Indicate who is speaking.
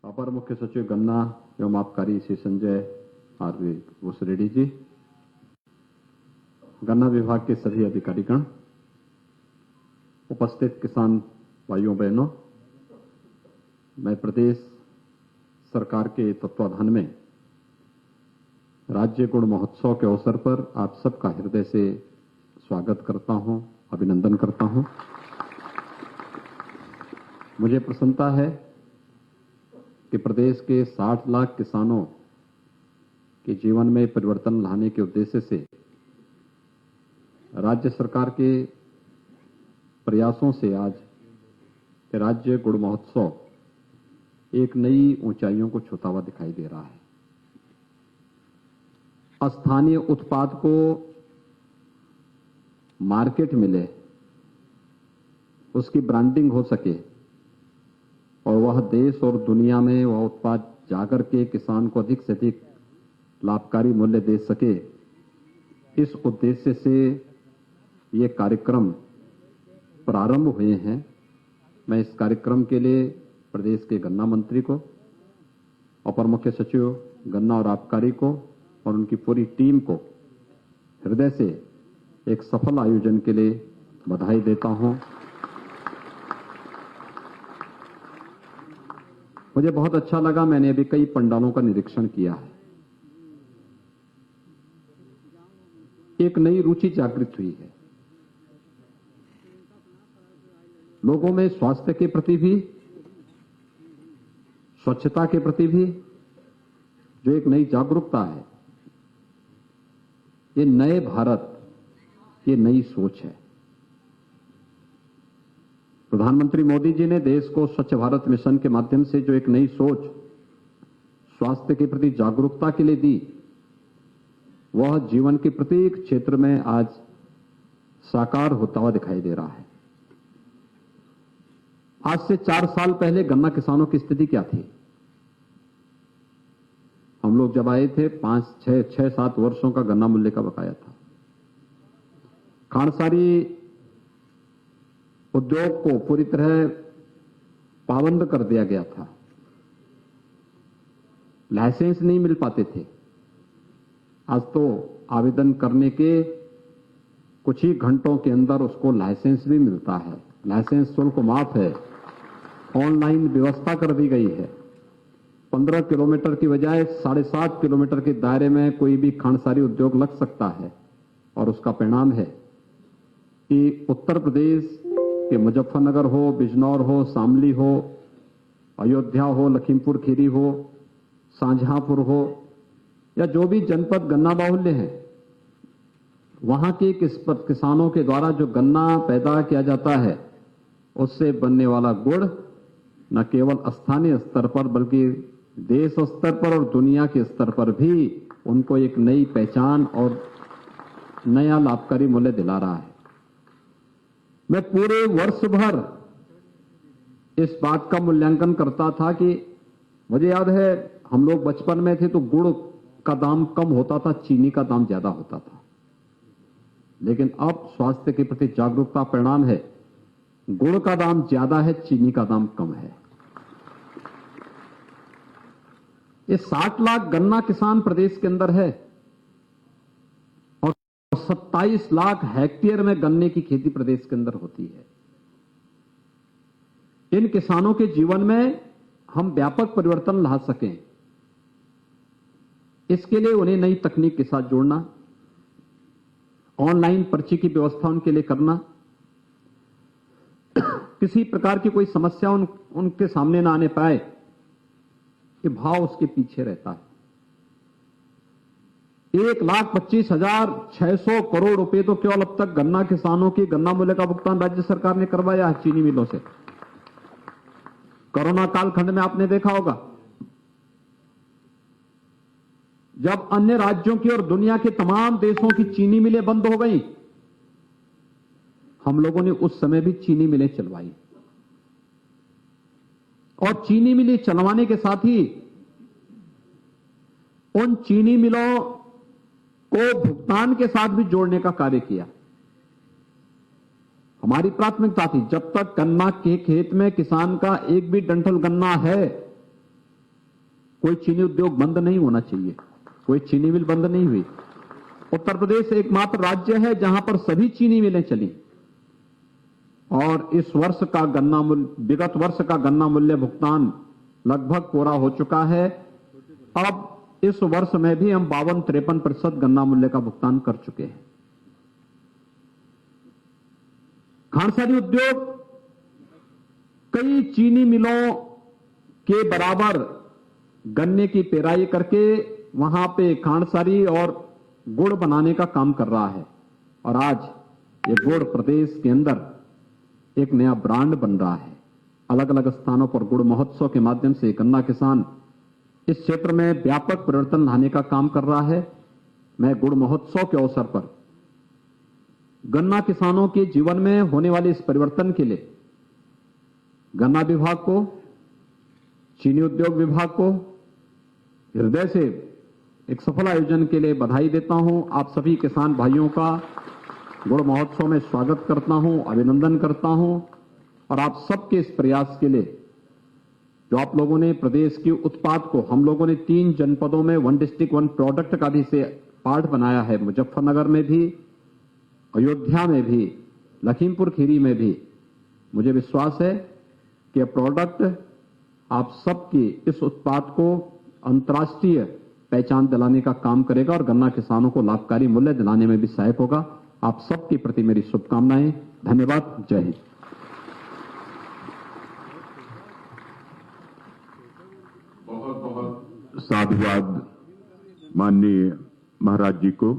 Speaker 1: अपर मुख्य सचिव गन्ना एवं आबकारी श्री संजय आरवी भूसरेड्डी जी, गन्ना विभाग के सभी अधिकारीगण, उपस्थित किसान भाइयों बहनों, मैं प्रदेश सरकार के तत्वाधान में राज्य गुड़ महोत्सव के अवसर पर आप सबका हृदय से स्वागत करता हूं, अभिनंदन करता हूं। मुझे प्रसन्नता है कि प्रदेश के 60 लाख किसानों के जीवन में परिवर्तन लाने के उद्देश्य से राज्य सरकार के प्रयासों से आज राज्य गुड़ महोत्सव एक नई ऊंचाइयों को छूता हुआ दिखाई दे रहा है। स्थानीय उत्पाद को मार्केट मिले, उसकी ब्रांडिंग हो सके और वह देश और दुनिया में वह उत्पाद जाकर के किसान को अधिक से अधिक लाभकारी मूल्य दे सके, इस उद्देश्य से ये कार्यक्रम प्रारंभ हुए हैं। मैं इस कार्यक्रम के लिए प्रदेश के गन्ना मंत्री को, अपर मुख्य सचिव गन्ना और आबकारी को और उनकी पूरी टीम को हृदय से एक सफल आयोजन के लिए बधाई देता हूं। मुझे बहुत अच्छा लगा, मैंने अभी कई पंडालों का निरीक्षण किया है। एक नई रुचि जागृत हुई है लोगों में, स्वास्थ्य के प्रति भी, स्वच्छता के प्रति भी जो एक नई जागरूकता है। ये नए भारत, ये नई सोच है। प्रधानमंत्री मोदी जी ने देश को स्वच्छ भारत मिशन के माध्यम से जो एक नई सोच स्वास्थ्य के प्रति जागरूकता के लिए दी, वह जीवन के प्रत्येक क्षेत्र में आज साकार होता हुआ दिखाई दे रहा है। आज से 4 साल पहले गन्ना किसानों की स्थिति क्या थी? हम लोग जब आए थे 5-6-7 वर्षों का गन्ना मूल्य का बकाया था। खांडसारी उद्योग को पूरी तरह पाबंद कर दिया गया था, लाइसेंस नहीं मिल पाते थे। आज तो आवेदन करने के कुछ ही घंटों के अंदर उसको लाइसेंस भी मिलता है, लाइसेंस शुल्क माफ है, ऑनलाइन व्यवस्था कर दी गई है। 15 किलोमीटर की बजाय 7.5 किलोमीटर के दायरे में कोई भी खांडसारी उद्योग लग सकता है और उसका परिणाम है कि उत्तर प्रदेश कि मुजफ्फरनगर हो, बिजनौर हो, शामली हो, अयोध्या हो, लखीमपुर खीरी हो, शाहजहांपुर हो या जो भी जनपद गन्ना बाहुल्य हैं, वहां के किसानों के द्वारा जो गन्ना पैदा किया जाता है, उससे बनने वाला गुड़ न केवल स्थानीय स्तर पर बल्कि देश स्तर पर और दुनिया के स्तर पर भी उनको एक नई पहचान और नया लाभकारी मूल्य दिला रहा है। मैं पूरे वर्ष भर इस बात का मूल्यांकन करता था कि मुझे याद है हम लोग बचपन में थे तो गुड़ का दाम कम होता था, चीनी का दाम ज्यादा होता था। लेकिन अब स्वास्थ्य के प्रति जागरूकता परिणाम है, गुड़ का दाम ज्यादा है, चीनी का दाम कम है। ये 60 लाख गन्ना किसान प्रदेश के अंदर है और 27 लाख हेक्टेयर में गन्ने की खेती प्रदेश के अंदर होती है। इन किसानों के जीवन में हम व्यापक परिवर्तन ला सकें, इसके लिए उन्हें नई तकनीक के साथ जोड़ना, ऑनलाइन पर्ची की व्यवस्था उनके लिए करना, किसी प्रकार की कोई समस्या उनके सामने ना आने पाए, कि भाव उसके पीछे रहता है। 1,25,600 करोड़ रुपए तो केवल अब तक गन्ना किसानों की गन्ना मूल्य का भुगतान राज्य सरकार ने करवाया है चीनी मिलों से। कोरोना कालखंड में आपने देखा होगा, जब अन्य राज्यों की और दुनिया के तमाम देशों की चीनी मिलें बंद हो गई, हम लोगों ने उस समय भी चीनी मिलें चलवाई और चीनी मिलें चलवाने के साथ ही उन चीनी मिलों को भुगतान के साथ भी जोड़ने का कार्य किया। हमारी प्राथमिकता थी, जब तक गन्ना के खेत में किसान का एक भी डंठल गन्ना है, कोई चीनी उद्योग बंद नहीं होना चाहिए, कोई चीनी मिल बंद नहीं हुई। उत्तर प्रदेश एकमात्र राज्य है जहां पर सभी चीनी मिलें चली और इस वर्ष का गन्ना मूल्य, विगत वर्ष का गन्ना मूल्य भुगतान लगभग पूरा हो चुका है। अब इस वर्ष में भी हम 52-53% गन्ना मूल्य का भुगतान कर चुके हैं। खांडसारी उद्योग कई चीनी मिलों के बराबर गन्ने की पेराई करके वहां पे खांडसारी और गुड़ बनाने का काम कर रहा है और आज ये गुड़ प्रदेश के अंदर एक नया ब्रांड बन रहा है। अलग अलग स्थानों पर गुड़ महोत्सव के माध्यम से गन्ना किसान इस क्षेत्र में व्यापक परिवर्तन लाने का काम कर रहा है। मैं गुड़ महोत्सव के अवसर पर गन्ना किसानों के जीवन में होने वाले इस परिवर्तन के लिए गन्ना विभाग को, चीनी उद्योग विभाग को हृदय से एक सफल आयोजन के लिए बधाई देता हूं। आप सभी किसान भाइयों का गुड़ महोत्सव में स्वागत करता हूं, अभिनंदन करता हूं और आप सबके इस प्रयास के लिए जो आप लोगों ने प्रदेश के उत्पाद को, हम लोगों ने 3 जनपदों में 1 डिस्ट्रिक्ट 1 प्रोडक्ट का भी से पाठ बनाया है, मुजफ्फरनगर में भी, अयोध्या में भी, लखीमपुर खीरी में भी। मुझे विश्वास है कि यह प्रोडक्ट आप सबकी इस उत्पाद को अंतर्राष्ट्रीय पहचान दिलाने का काम करेगा और गन्ना किसानों को लाभकारी मूल्य दिलाने में भी सहायक होगा। आप सबके प्रति मेरी शुभकामनाएं। धन्यवाद। जय हिंद।
Speaker 2: बहुत बहुत साधुवाद माननीय महाराज जी को।